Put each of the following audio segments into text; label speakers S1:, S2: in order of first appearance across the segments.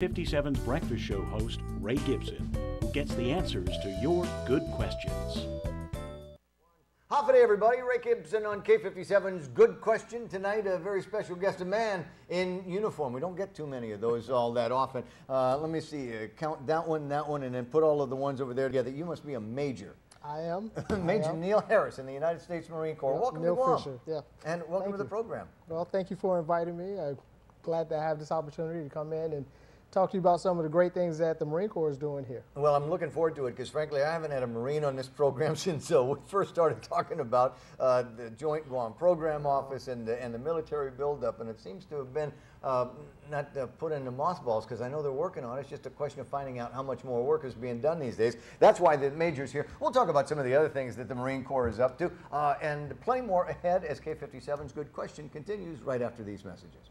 S1: 57's breakfast show host, Ray Gibson, who gets the answers to your good questions.
S2: Half a day, everybody. Ray Gibson on K57's Good Question. Tonight, a very special guest, a man in uniform. We don't get too many of those all that often. Let me see, count that one, and then put all of the ones over there together. You must be a major.
S3: I am.
S2: Major Neal Harris in the United States Marine Corps.
S3: Yep,
S2: Welcome
S3: Neal
S2: to Guam.
S3: Fisher, yeah.
S2: And welcome to the program.
S3: Well, thank you for inviting me. I'm glad to have this opportunity to come in and talk to you about some of the great things that the Marine Corps is doing here.
S2: Well, I'm looking forward to it because, frankly, I haven't had a Marine on this program since we first started talking about the Joint Guam Program Office and the military buildup, and it seems to have been not put into mothballs because I know they're working on it. It's just a question of finding out how much more work is being done these days. That's why the Major's here. We'll talk about some of the other things that the Marine Corps is up to, and plenty more ahead as K57's Good Question continues right after these messages.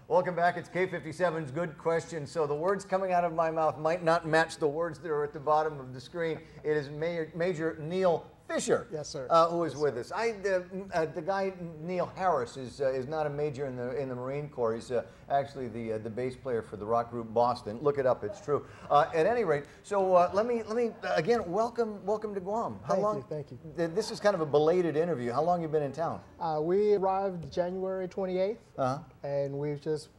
S2: Welcome back. It's K57's Good Question. So the words coming out of my mouth might not match the words that are at the bottom of the screen. It is Major Neal Fisher,
S3: yes, sir,
S2: who is with us. The guy Neal Harris is not a major in the Marine Corps. He's actually the bass player for the rock group Boston. Look it up; it's true. At any rate, so let me again welcome to Guam. How long?
S3: Thank you.
S2: This is kind of a belated interview. How long you been in town?
S3: We arrived January 28th, and we've just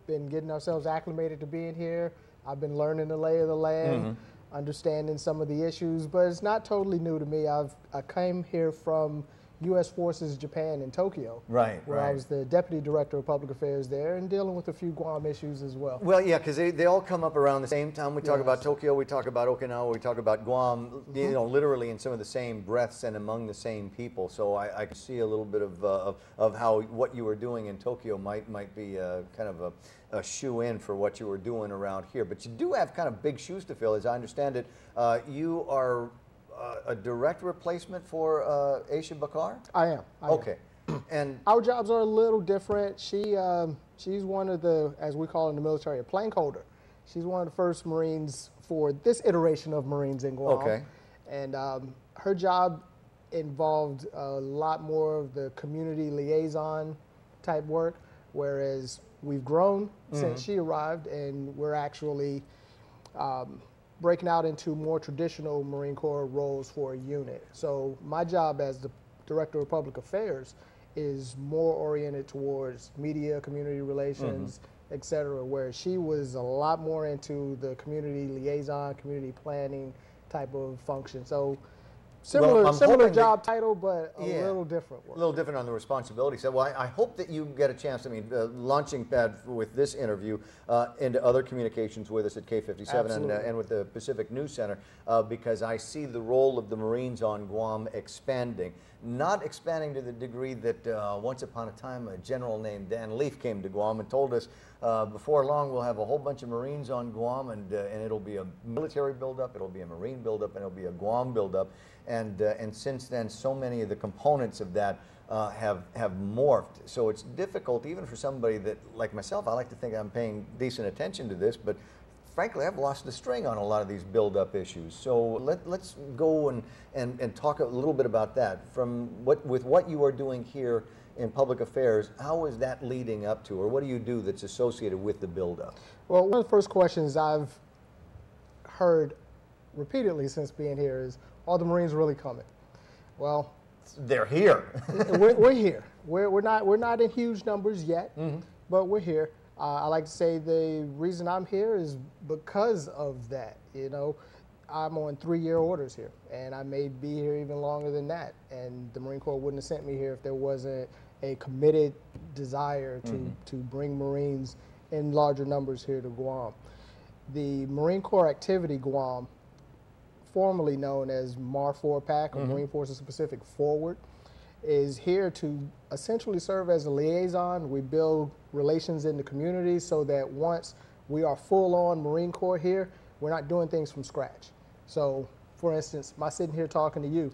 S3: been getting ourselves acclimated to being here. I've been learning the lay of the land. Understanding some of the issues, but it's not totally new to me. I came here from U.S. Forces Japan in Tokyo, where I was the Deputy Director of Public Affairs there and dealing with a few Guam issues as well.
S2: Well, yeah, because they all come up around the same time. We talk about Tokyo, we talk about Okinawa, we talk about Guam, you know, literally in some of the same breaths and among the same people. So I can see a little bit of how what you were doing in Tokyo might be kind of a shoe-in for what you were doing around here. But you do have kind of big shoes to fill, as I understand it. You are a direct replacement for Aisha Bakar?
S3: I am.
S2: Okay. And
S3: our jobs are a little different. She's one of the, as we call in the military, a plank holder. She's one of the first Marines for this iteration of Marines in Guam.
S2: Okay.
S3: And her job involved a lot more of the community liaison type work, whereas we've grown since she arrived, and we're actually breaking out into more traditional Marine Corps roles for a unit. So my job as the Director of Public Affairs is more oriented towards media, community relations, et cetera, where she was a lot more into the community liaison, community planning type of function. So similar job title, but a little different work.
S2: A little different on the responsibility side. Well, I hope that you get a chance, I mean, launching pad with this interview into other communications with us at K57 and with the Pacific News Center, because I see the role of the Marines on Guam expanding. Not expanding to the degree that once upon a time a general named Dan Leaf came to Guam and told us before long we'll have a whole bunch of Marines on Guam, and it'll be a military buildup, it'll be a Marine buildup, and it'll be a Guam buildup. And since then, so many of the components of that have morphed. So it's difficult, even for somebody that, like myself, I like to think I'm paying decent attention to this, but frankly, I've lost the string on a lot of these build-up issues. So let's go and talk a little bit about that. With what you are doing here in public affairs, how is that leading up to, or what do you do that's associated with the build-up?
S3: Well, one of the first questions I've heard repeatedly since being here is, are the Marines really coming? Well,
S2: they're here.
S3: we're here. We're not in huge numbers yet, but we're here. I like to say the reason I'm here is because of that. You know, I'm on 3-year orders here, and I may be here even longer than that. And the Marine Corps wouldn't have sent me here if there wasn't a committed desire to bring Marines in larger numbers here to Guam. The Marine Corps Activity Guam, formerly known as MAR-4PAC, or Marine Forces Pacific Forward, is here to essentially serve as a liaison. We build relations in the community so that once we are full-on Marine Corps here, we're not doing things from scratch. So, for instance, my sitting here talking to you,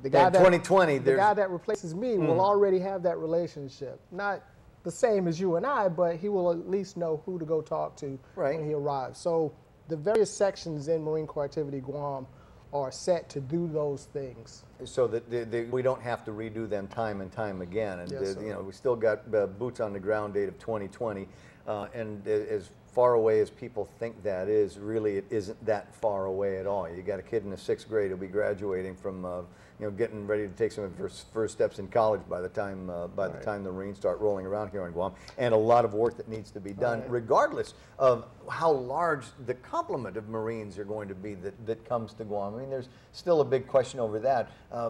S3: the
S2: guy that 2020,
S3: the guy that replaces me will already have that relationship. Not the same as you and I, but he will at least know who to go talk to when he arrives. So the various sections in Marine Corps Activity Guam are set to do those things.
S2: So that we don't have to redo them time and time again. And
S3: Yes,
S2: you know, we still got boots on the ground date of 2020, and as far away as people think that is, really it isn't that far away at all. You got a kid in the 6th grade who'll be graduating from you know, getting ready to take some of his first steps in college by the time the time the Marines start rolling around here in Guam, and a lot of work that needs to be done, regardless of how large the complement of Marines are going to be that comes to Guam. I mean, there's still a big question over that,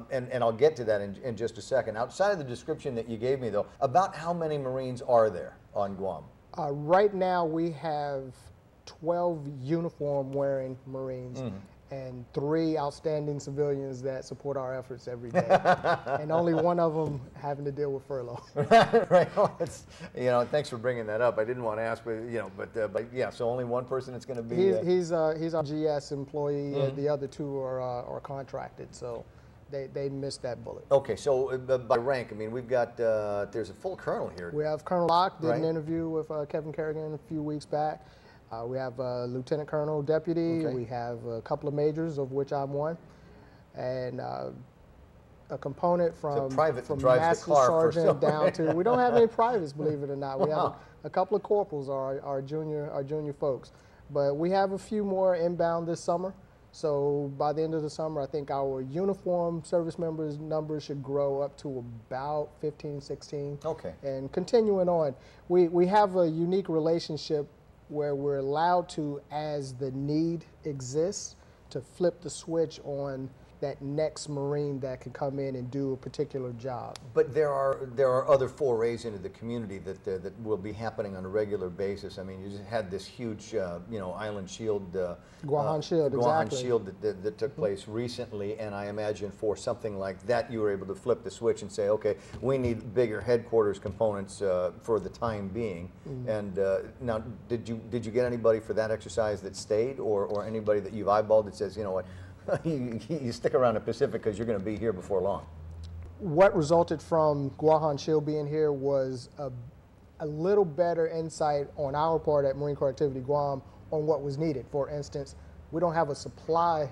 S2: and I'll get to that in just a second. Outside of the description that you gave me, though, about how many Marines are there on Guam?
S3: Right now, we have 12 uniform-wearing Marines. And 3 outstanding civilians that support our efforts every day, and only one of them having to deal with furlough.
S2: Right. Well, you know, thanks for bringing that up. I didn't want to ask, but you know, but yeah. So only one person that's going to be.
S3: He's our GS employee. The other 2 are contracted, so they missed that bullet.
S2: Okay. So by rank, I mean, we've got there's a full colonel here.
S3: We have Colonel Locke. Did an interview with Kevin Kerrigan a few weeks back. We have a Lieutenant Colonel Deputy. We have a couple of majors, of which I'm one, and a component from Master Sergeant down to. We don't have any privates, believe it or not. We have a couple of corporals, our junior folks, but we have a few more inbound this summer. So by the end of the summer, I think our uniform service members numbers should grow up to about 15, 16.
S2: Okay.
S3: And continuing on, we have a unique relationship where we're allowed to, as the need exists, to flip the switch on that next Marine that can come in and do a particular job.
S2: But there are other forays into the community that will be happening on a regular basis. I mean, you just had this huge, you know, Island Shield,
S3: Guam Shield, exactly.
S2: Shield that took place recently, and I imagine for something like that, you were able to flip the switch and say, okay, we need bigger headquarters components for the time being. And now, did you get anybody for that exercise that stayed, or anybody that you've eyeballed that says, you know what? You stick around the Pacific because you're going to be here before long.
S3: What resulted from Guam Shield being here was a little better insight on our part at Marine Corps Activity Guam on what was needed. For instance, we don't have a supply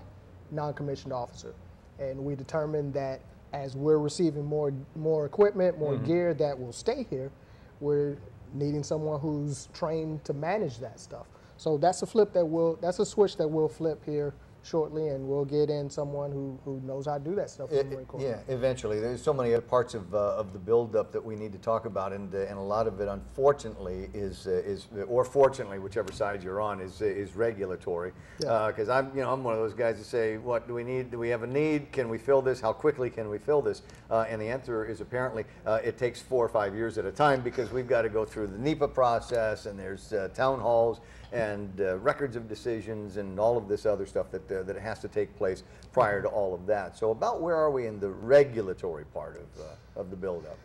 S3: non-commissioned officer, and we determined that as we're receiving more equipment, more gear that will stay here, we're needing someone who's trained to manage that stuff. So that's a switch that we'll flip here shortly, and we'll get in someone who knows how to do that stuff in the Marine Corps.
S2: Yeah, eventually. There's so many other parts of the buildup that we need to talk about, and a lot of it, unfortunately, or fortunately, whichever side you're on, is regulatory. Because I'm one of those guys that say, what do we need? Do we have a need? Can we fill this? How quickly can we fill this? And the answer is apparently it takes 4 or 5 years at a time, because we've got to go through the NEPA process, and there's town halls and records of decisions and all of this other stuff that has to take place prior to all of that. So about where are we in the regulatory part of the buildup?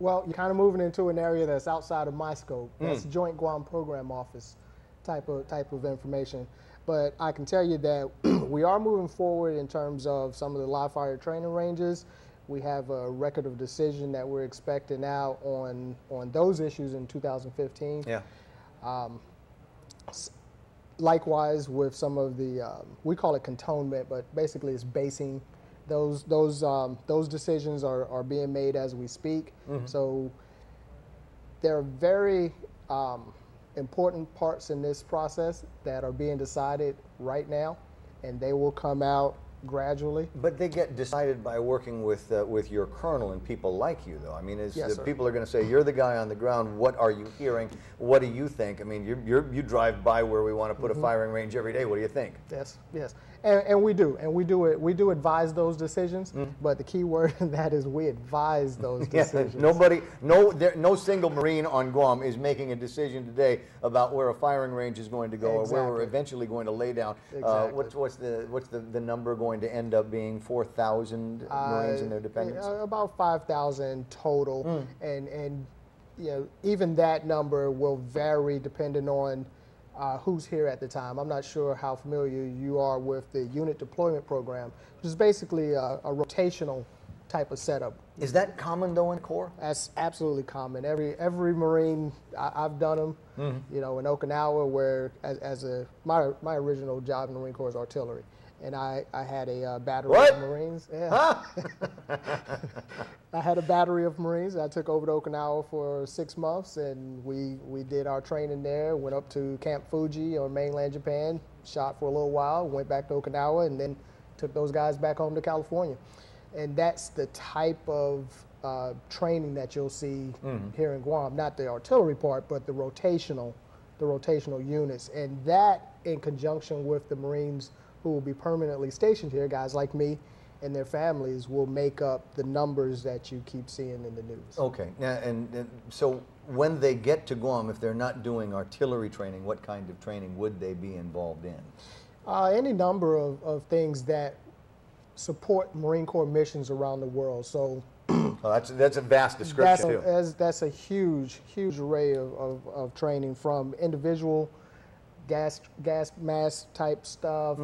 S3: Well, you're kind of moving into an area that's outside of my scope. That's Joint Guam Program Office type of information. But I can tell you that we are moving forward in terms of some of the live fire training ranges. We have a record of decision that we're expecting out on those issues in 2015. Yeah. Likewise, with some of the, we call it cantonment, but basically it's basing. Those decisions are being made as we speak. So there are very important parts in this process that are being decided right now, and they will come out gradually.
S2: But they get decided by working with your colonel and people like you, though. I mean, people are going to say, you're the guy on the ground. What are you hearing? What do you think? I mean, you drive by where we want to put a firing range every day. What do you think?
S3: Yes, yes. And we do it. We do advise those decisions, but the key word in that is we advise those decisions.
S2: No single Marine on Guam is making a decision today about where a firing range is going to go or where we're eventually going to lay down. What's the number going to end up being? 4,000 Marines and their dependents?
S3: About 5,000 total, and you know, even that number will vary depending on who's here at the time. I'm not sure how familiar you are with the unit deployment program, which is basically a rotational type of setup.
S2: Is that common though in Corps?
S3: That's absolutely common. Every Marine, I've done them, you know, in Okinawa, where my original job in the Marine Corps is artillery. And I had a battery of Marines. Yeah. I had a battery of Marines. I took over to Okinawa for 6 months, and we did our training there. Went up to Camp Fuji on mainland Japan, shot for a little while, went back to Okinawa, and then took those guys back home to California. And that's the type of training that you'll see here in Guam. Not the artillery part, but the rotational units. And that, in conjunction with the Marines who will be permanently stationed here, guys like me and their families, will make up the numbers that you keep seeing in the news.
S2: Okay, and so when they get to Guam, if they're not doing artillery training, what kind of training would they be involved in?
S3: Any number of things that support Marine Corps missions around the world. So
S2: that's a vast description.
S3: That's a huge array of training, from individual gas mask type stuff,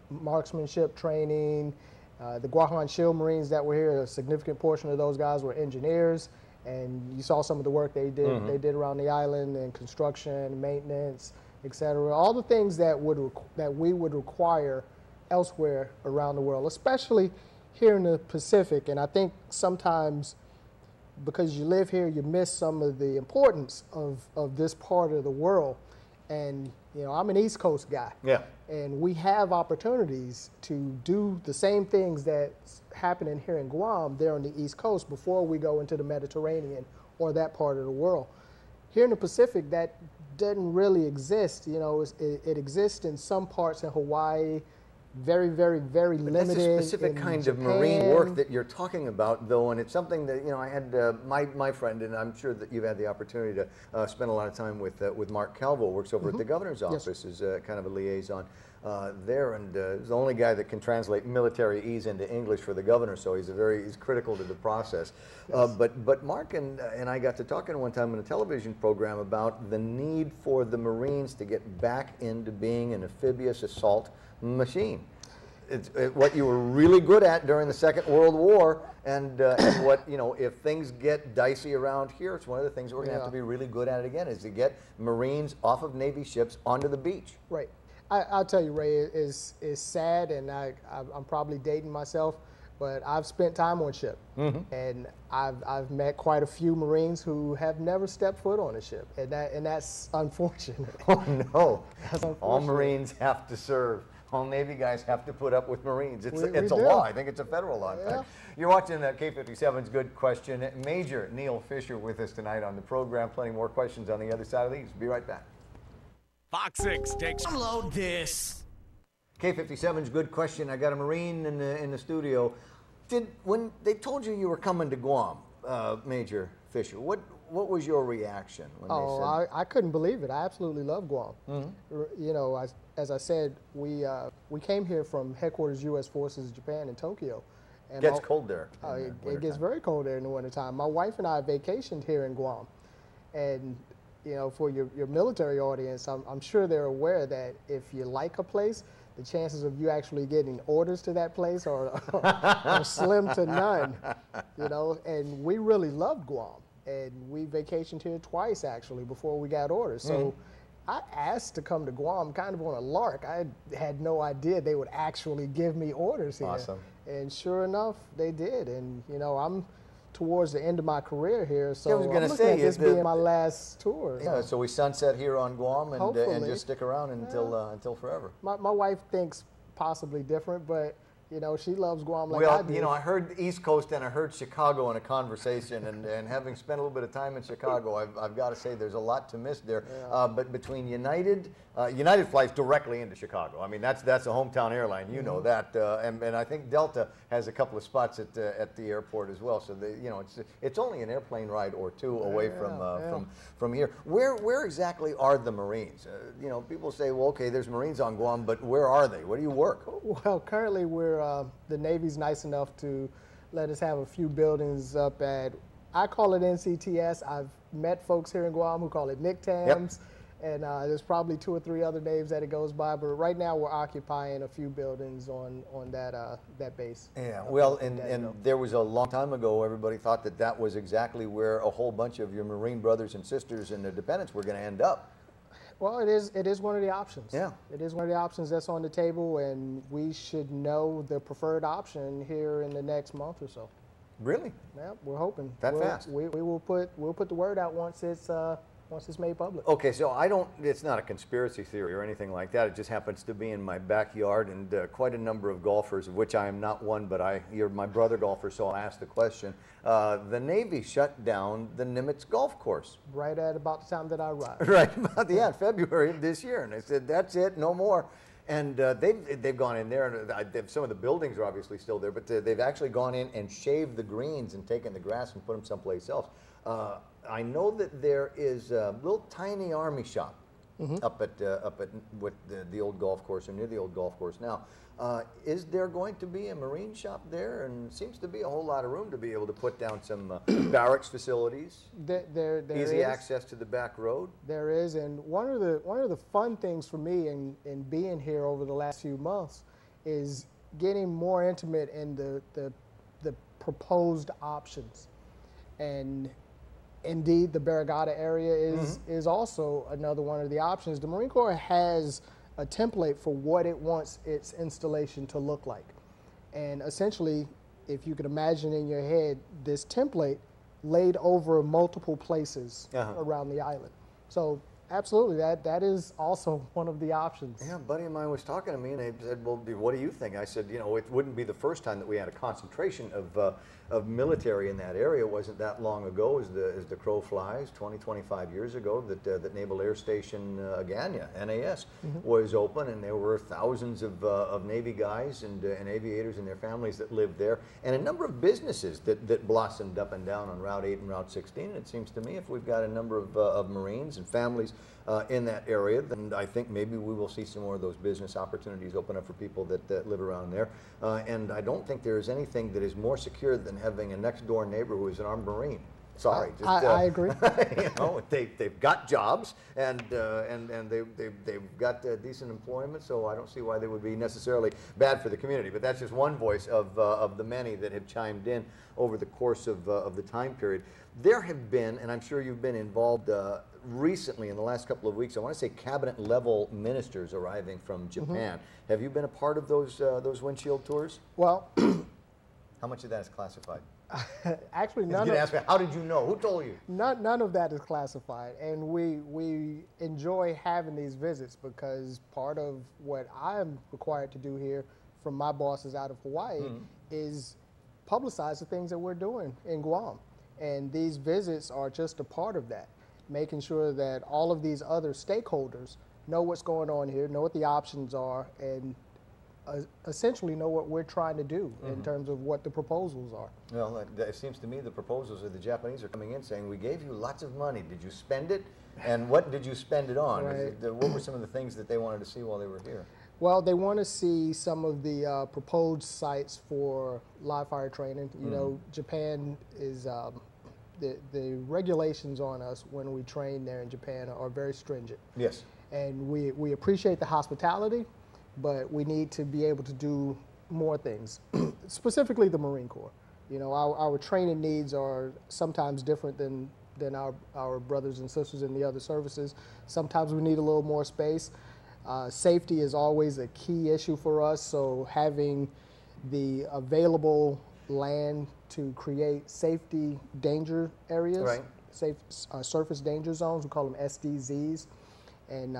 S3: marksmanship training. The Guahan Shield Marines that were here, a significant portion of those guys were engineers, and you saw some of the work they did. They did around the island, and construction, maintenance, etc. All the things that we would require elsewhere around the world, especially here in the Pacific. And I think sometimes, because you live here, you miss some of the importance of this part of the world. And, you know, I'm an East Coast guy. Yeah. And we have opportunities to do the same things that's happening here in Guam there on the East Coast before we go into the Mediterranean or that part of the world. Here in the Pacific, that doesn't really exist. You know, it exists in some parts in Hawaii, very, very, very limited.
S2: That's a specific kind of Marine work that you're talking about, though, and it's something that, you know, I had my friend, and I'm sure that you've had the opportunity to spend a lot of time with Mark Calvo, works over at the governor's office, as kind of a liaison there, and is the only guy that can translate militaryese into English for the governor, so he's critical to the process. But Mark and I got to talking one time on a television program about the need for the Marines to get back into being an amphibious assault machine. It's what you were really good at during the Second World War, and what, you know, if things get dicey around here, it's one of the things that we're going to have to be really good at again, is to get Marines off of Navy ships onto the beach.
S3: Right. I'll tell you, Ray, it's sad, and I'm probably dating myself, but I've spent time on ship, and I've met quite a few Marines who have never stepped foot on a ship, and that's unfortunate.
S2: Oh no!
S3: That's unfortunate.
S2: All Marines have to serve. All Navy guys have to put up with Marines. It's a law. I think it's a federal law. In fact. You're watching K57's Good Question. Major Neal Fisher with us tonight on the program. Plenty more questions on the other side of these. Be right back.
S4: Fox 6 takes. Download this.
S2: K57's Good Question. I got a Marine in the studio. When they told you were coming to Guam, Major Fisher, what was your reaction when they said?
S3: I couldn't believe it. I absolutely love Guam. You know, as I said, we came here from headquarters U.S. Forces Japan in Tokyo.
S2: And it gets cold there.
S3: It gets very cold there in the wintertime. My wife and I vacationed here in Guam. And, you know, for your military audience, I'm sure they're aware that if you like a place, the chances of you actually getting orders to that place are slim to none. You know, and we really loved Guam. And we vacationed here twice, actually, before we got orders. So I asked to come to Guam kind of on a lark. I had no idea they would actually give me orders here.
S2: Awesome.
S3: And sure enough, they did. And, you know, I'm towards the end of my career here, so
S2: I was
S3: I'm looking
S2: say,
S3: at this being my last tour.
S2: Yeah, so we sunset here on Guam and just stick around until forever.
S3: My wife thinks possibly different, but you know, she loves Guam like I do.
S2: Well, you know, I heard East Coast and I heard Chicago in a conversation, and having spent a little bit of time in Chicago, I've got to say there's a lot to miss there. But between United flies directly into Chicago. I mean, that's a hometown airline. You know that, and I think Delta has a couple of spots at the airport as well. So you know, it's only an airplane ride or two away from here. Where exactly are the Marines? You know, people say, well, okay, there's Marines on Guam, but where are they? Where do you work?
S3: Well, currently we're the Navy's nice enough to let us have a few buildings up at, I call it NCTS. I've met folks here in Guam who call it NICTAMS. And there's probably 2 or 3 other names that it goes by, but right now we're occupying a few buildings on that base.
S2: Yeah, well, and there was a long time ago, everybody thought that that was exactly where a whole bunch of your Marine brothers and sisters and their dependents were going to end up.
S3: Well, it is one of the options.
S2: Yeah.
S3: It is one of the options that's on the table, and we should know the preferred option here in the next month or so.
S2: Really?
S3: Yeah, we're hoping.
S2: That fast?
S3: We'll put the word out once it's made public.
S2: Okay, so it's not a conspiracy theory or anything like that. It just happens to be in my backyard, and quite a number of golfers, of which I am not one, but you're my brother golfer, so I'll ask the question. The Navy shut down the Nimitz golf course.
S3: Right at about the time that I arrived.
S2: Right about in February of this year, and they said, that's it, no more. And they've gone in there, and some of the buildings are obviously still there, but they've actually gone in and shaved the greens and taken the grass and put them someplace else. I know that there is a little tiny army shop up at with the old golf course, or near the old golf course now. Is there going to be a Marine shop there? And seems to be a whole lot of room to be able to put down some barracks facilities.
S3: There
S2: easy
S3: is
S2: access to the back road.
S3: There is, and one of the fun things for me in being here over the last few months is getting more intimate in the proposed options. And indeed, the Barragata area is also another one of the options. The Marine Corps has a template for what it wants its installation to look like. And essentially, if you could imagine in your head this template laid over multiple places around the island. So absolutely, that is also one of the options.
S2: Yeah, a buddy of mine was talking to me, and they said, well, what do you think? I said, it wouldn't be the first time that we had a concentration of military in that area. It wasn't that long ago, as the crow flies, 25 years ago, that Naval Air Station Agania, NAS, was open, and there were thousands of Navy guys and aviators and their families that lived there, and a number of businesses that blossomed up and down on Route 8 and Route 16. And it seems to me if we've got a number of Marines and families in that area, then I think maybe we will see some more of those business opportunities open up for people that live around there. And I don't think there is anything that is more secure than having a next door neighbor who is an armed Marine. Sorry,
S3: I agree.
S2: They've got jobs and they've got decent employment, so I don't see why they would be necessarily bad for the community. But that's just one voice of the many that have chimed in over the course of the time period. There have been, and I'm sure you've been involved recently in the last couple of weeks, I want to say cabinet level ministers arriving from Japan. Have you been a part of those windshield tours?
S3: Well,
S2: how much of that is classified?
S3: Actually,
S2: none. You ask me, how did you know? Who told you?
S3: None of that is classified, and we enjoy having these visits because part of what I'm required to do here from my bosses out of Hawaii is publicize the things that we're doing in Guam, and these visits are just a part of that, making sure that all of these other stakeholders know what's going on here, know what the options are, and essentially know what we're trying to do in terms of what the proposals are.
S2: Well, it seems to me the proposals of the Japanese are coming in saying, we gave you lots of money. Did you spend it? And what did you spend it on?
S3: Right.
S2: What were some of the things that they wanted to see while they were here?
S3: Well, they want to see some of the proposed sites for live fire training. You know, Japan is, the regulations on us when we train there in Japan are very stringent.
S2: Yes.
S3: And we appreciate the hospitality, but we need to be able to do more things, specifically the Marine Corps. You know, our training needs are sometimes different than our brothers and sisters in the other services. Sometimes we need a little more space. Safety is always a key issue for us, so having the available land to create safety danger areas, safe surface danger zones, we call them SDZs, and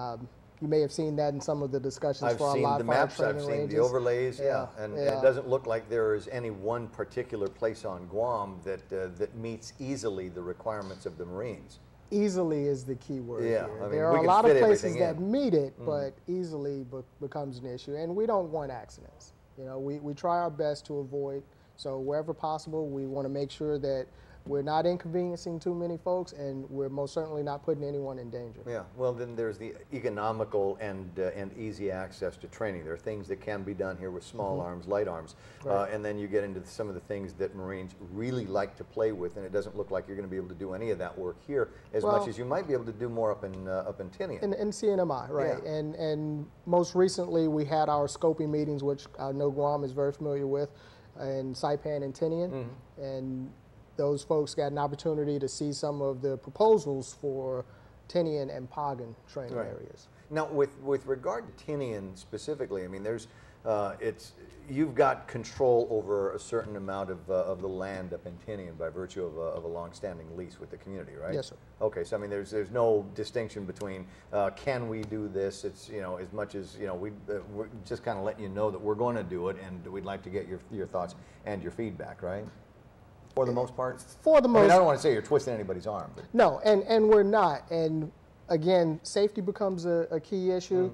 S3: you may have seen that in some of the discussions for our live fire training ranges. I've seen the overlays,
S2: and it doesn't look like there is any one particular place on Guam that meets easily the requirements of the Marines.
S3: Easily is the key word here.
S2: I mean,
S3: there are a lot of places that meet it, but easily becomes an issue, and we don't want accidents. You know, we try our best to avoid, so wherever possible, we want to make sure that we're not inconveniencing too many folks, and we're most certainly not putting anyone in danger.
S2: Yeah, well, then there's the economical and easy access to training. There are things that can be done here with small arms, light arms,
S3: Right.
S2: and then you get into some of the things that Marines really like to play with, and it doesn't look like you're going to be able to do any of that work here as much as you might be able to do more up in Tinian.
S3: In CNMI, right?
S2: Yeah.
S3: And most recently we had our scoping meetings, which I know Guam is very familiar with, in Saipan and Tinian, and those folks got an opportunity to see some of the proposals for Tinian and Pagan training areas.
S2: Now, with regard to Tinian specifically, I mean, there's you've got control over a certain amount of the land up in Tinian by virtue of a long-standing lease with the community, right?
S3: Yes, sir.
S2: Okay, so I mean, there's no distinction between can we do this? It's as much as we're just kind of letting you know that we're going to do it, and we'd like to get your thoughts and your feedback, right? For the most part?
S3: For the most,
S2: I mean, I don't want to say you're twisting anybody's arm. But.
S3: No, and we're not. And again, safety becomes a key issue.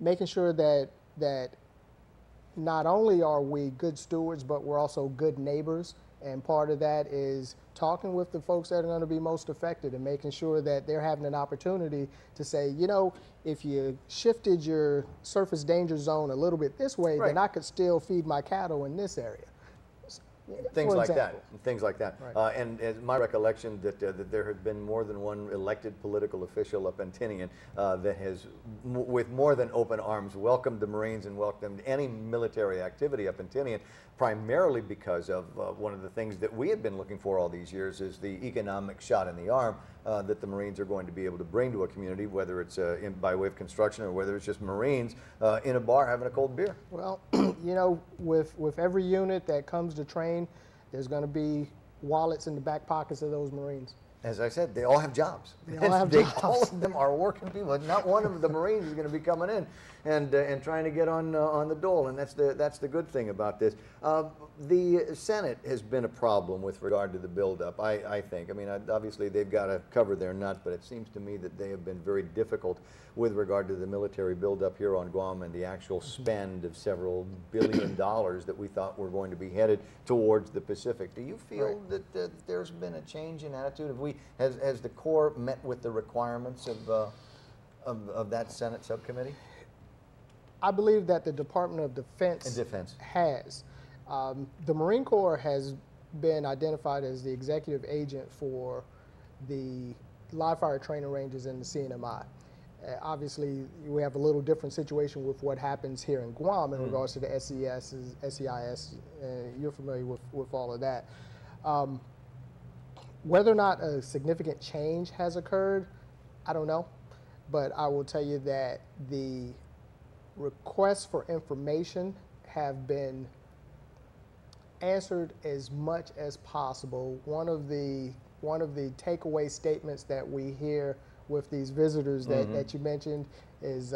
S3: Making sure that not only are we good stewards, but we're also good neighbors. And part of that is talking with the folks that are going to be most affected and making sure that they're having an opportunity to say, if you shifted your surface danger zone a little bit this way, then I could still feed my cattle in this area.
S2: Things like that.
S3: Right.
S2: And it's my recollection that there have been more than one elected political official up in Tinian that has, with more than open arms, welcomed the Marines and welcomed any military activity up in Tinian, primarily because of one of the things that we have been looking for all these years is the economic shot in the arm that the Marines are going to be able to bring to a community, whether it's by way of construction or whether it's just Marines in a bar having a cold beer.
S3: Well, with every unit that comes to train, there's going to be wallets in the back pockets of those Marines.
S2: As I said, they all have jobs.
S3: They all have jobs.
S2: All of them are working people. Not one of the Marines is going to be coming in and trying to get on the dole, and that's the good thing about this. The Senate has been a problem with regard to the buildup, I think. I mean, obviously they've got to cover their nut, but it seems to me that they have been very difficult with regard to the military buildup here on Guam and the actual spend of several $1 billion that we thought were going to be headed towards the Pacific. Do you feel that there's been a change in attitude? Has the Corps met with the requirements of that Senate subcommittee?
S3: I believe that the Department of Defense has. The Marine Corps has been identified as the executive agent for the live fire training ranges in the CNMI. Obviously, we have a little different situation with what happens here in Guam in regards to the SES, SEIS. You're familiar with all of that. Whether or not a significant change has occurred, I don't know. But I will tell you that the requests for information have been answered as much as possible. One of the takeaway statements that we hear with these visitors that you mentioned is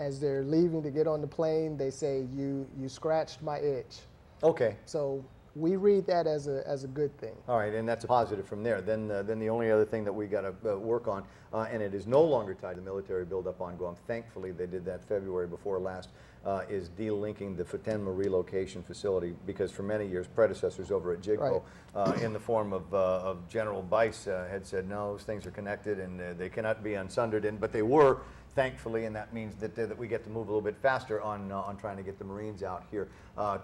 S3: as they're leaving to get on the plane, they say, you scratched my itch.
S2: Okay.
S3: So we read that as a good thing.
S2: All right, and that's a positive from there. Then the only other thing that we got to work on, and it is no longer tied to the military buildup on Guam. Thankfully, they did that February before last. Is delinking the Futenma relocation facility, because for many years predecessors over at JIGPO in the form of General Bice had said no, those things are connected and they cannot be unsundered, but they were, thankfully, and that means that we get to move a little bit faster on trying to get the Marines out here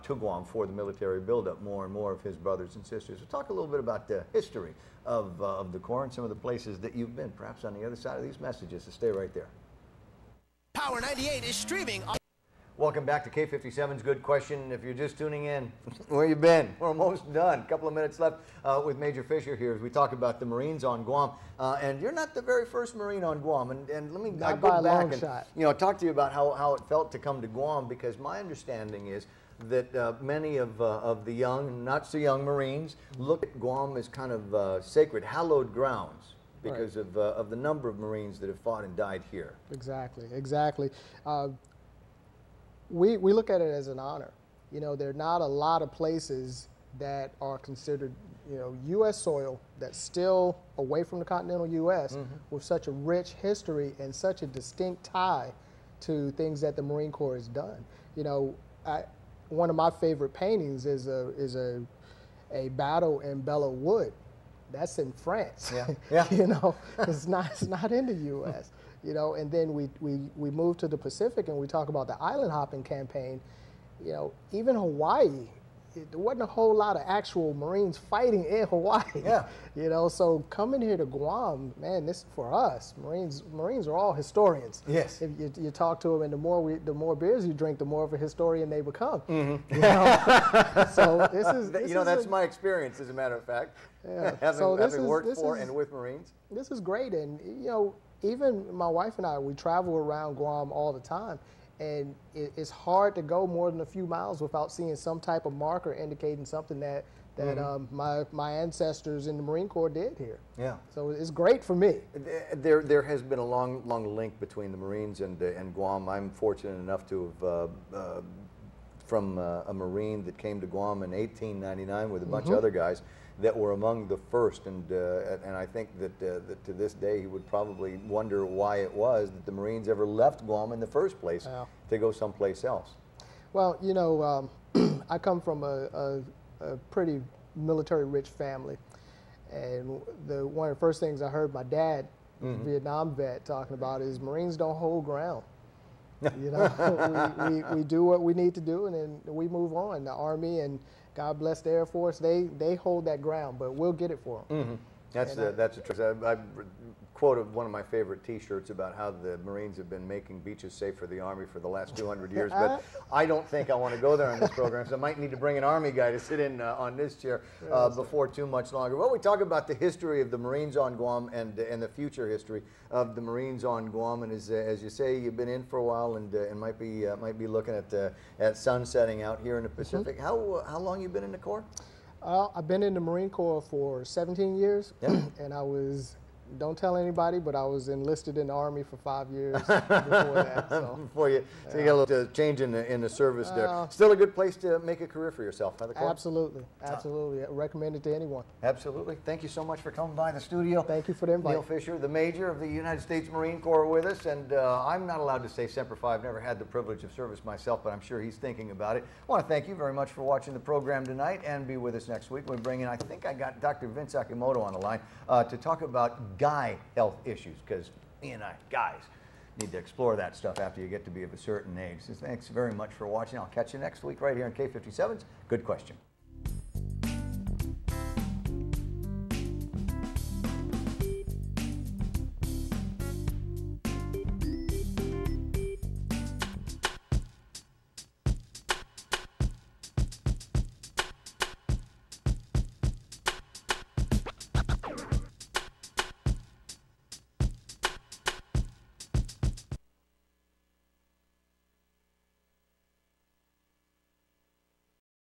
S2: to Guam for the military buildup, more and more of his brothers and sisters. We'll talk a little bit about the history of the Corps and some of the places that you've been, perhaps on the other side of these messages, so stay right there.
S4: Power 98 is streaming on...
S2: Welcome back to K57's Good Question. If you're just tuning in, where you been? We're almost done. A couple of minutes left with Major Fisher here as we talk about the Marines on Guam. And you're not the very first Marine on Guam. And let me go back and talk to you about how it felt to come to Guam, because my understanding is that many of the young, not so young Marines look at Guam as kind of sacred, hallowed grounds, because of the number of Marines that have fought and died here.
S3: Exactly. We look at it as an honor. There are not a lot of places that are considered, U.S. soil that's still away from the continental U.S. with such a rich history and such a distinct tie to things that the Marine Corps has done. One of my favorite paintings is a battle in Belleau Wood, that's in France.
S2: Yeah. Yeah.
S3: You know, it's not in the U.S. You know, and then we move to the Pacific and we talk about the island hopping campaign. You know, even Hawaii, there wasn't a whole lot of actual Marines fighting in Hawaii. Yeah. You know, so coming here to Guam, man, this for us, Marines are all historians.
S2: Yes.
S3: If you talk to them, and the more beers you drink, the more of a historian they become.
S2: Mm-hmm.
S3: You know? So this is
S2: that's my experience, as a matter of fact.
S3: Yeah.
S2: having worked for and with Marines.
S3: This is great, and you know, even my wife and I, we travel around Guam all the time. And it's hard to go more than a few miles without seeing some type of marker indicating something that my ancestors in the Marine Corps did here. Yeah. So it's great for me.
S2: There has been a long link between the Marines and Guam. I'm fortunate enough to have from a Marine that came to Guam in 1899 with a bunch of other guys that were among the first, and I think that to this day he would probably wonder why it was that the Marines ever left Guam in the first place to go someplace else.
S3: Well, you know, I come from a pretty military-rich family, and one of the first things I heard my dad, Vietnam vet, talking about is Marines don't hold ground. You know, we do what we need to do, and then we move on. The Army and God bless the Air Force, they hold that ground, but we'll get it for them.
S2: That's a truth. I quoted one of my favorite T-shirts about how the Marines have been making beaches safe for the Army for the last 200 years, but I don't think I want to go there on this program, so I might need to bring an Army guy to sit in on this chair before too much longer. Well, we talk about the history of the Marines on Guam and the future history of the Marines on Guam, and as you say, you've been in for a while and might be looking at sun setting out here in the Pacific. How long you been in the Corps?
S3: I've been in the Marine Corps for 17 years, and I was, don't tell anybody, but I was enlisted in the Army for 5 years before that. So,
S2: you got a little change in the service there. Still a good place to make a career for yourself, huh, the Corps?
S3: Absolutely, absolutely. I recommend it to anyone.
S2: Absolutely. Thank you so much for coming by the studio.
S3: Thank you for the invite.
S2: Neal Fisher, the Major of the United States Marine Corps, with us, and I'm not allowed to say Semper Fi. I've never had the privilege of service myself, but I'm sure he's thinking about it. I want to thank you very much for watching the program tonight, and be with us next week. We bring in, I think I got Dr. Vince Akimoto on the line to talk about guy health issues, because me and I, guys, need to explore that stuff after you get to be of a certain age. So thanks very much for watching. I'll catch you next week right here on K57's Good Question.